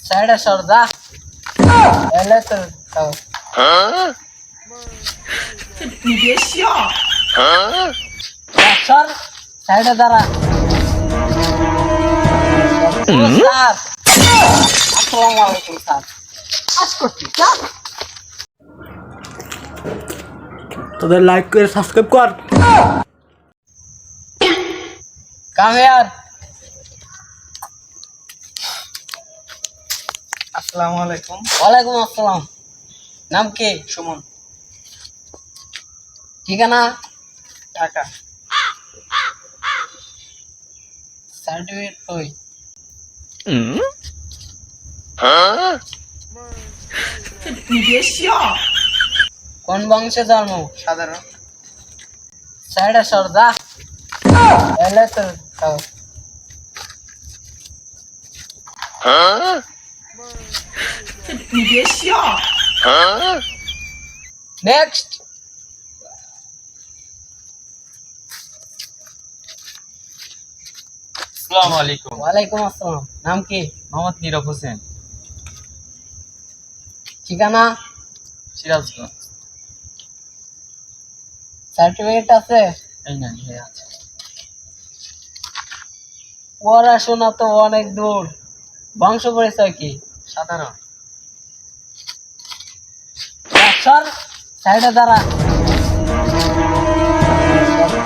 সাইডে সর যা এলে তো তাও সর সাইডে দাঁড়া স্যার আসসালামু আলাইকুম স্যার কাজ করছি স্যার তোদের লাইক করে সাবস্ক্রাইব কর। কাম ইয়ার আসসালামু আলাইকুম। ওয়ালাইকুম আসসালাম। নাম কি? সুমন। ঠিকানা? টাকা সার্টিফিকেট কই? কোন বংশে জন্ম? সাধারণ। সাইডে সর যা এলে তো তাও নেক্সট। আসসালামু আলাইকুম। ওয়ালাইকুম আসসালাম। নাম কি? মোহাম্মদ নীরব হোসেন। ঠিকানা? সিরাজগঞ্জ। সার্টিফিকেট আছে? এই না নিয়ে আছে। পড়াশোনা তো অনেক দূর। বংশ পরিচয় কি? সাধারণ। সর সাইডে দাঁড়া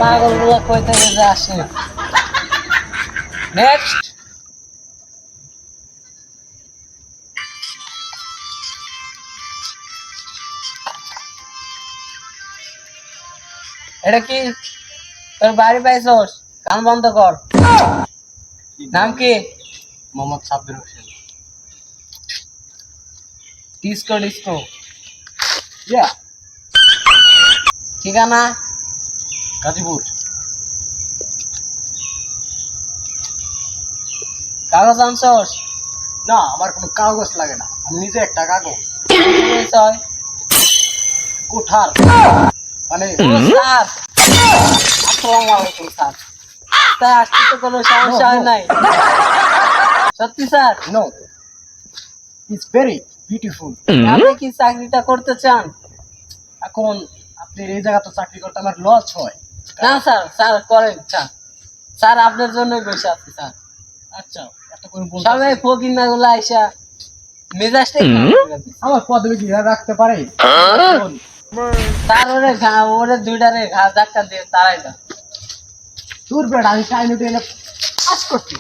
পাগল গুলা কই থেকে যে আসে। নেক্সট। এটা কি তোর বাড়ি পাইছস? কান বন্ধ কর। নাম কি? মোহাম্মদ সাব্বির হোসেন। Disco disco. ইয়া ঠিকানা? গাজীপুর। কাগজ আনছস? না, আমার কোনো কাগজ লাগে না, আমি নিজে একটা কাগজ। পরিচয়? কোঠার মানে ও স্যার আসসালামু আলাইকুম স্যার। স্যার আসতে তো কোনো সমস্যা হয় নাই সত্যি sir? No, it's very beautiful. আপনি কি চাকরিটা করতে চান? এখন আপনি এই জায়গা তো চাকরি করতে আমার লস হয়। না স্যার, স্যার করেন স্যার। স্যার আপনার জন্যই বসে আছি স্যার। আচ্ছা, এত করে বলতে সবাই ফকিনা গুলো আইসা মেজাজটাই খারাপ করে দিছে। আমার পদবি কি রাখতে পারে? স্যার ওরে দুইটারে ঘা ধাক্কা দিয়ে তারাই দাও। দূর বেড়া, আমি টাইম উঠে এনে কাজ করছি।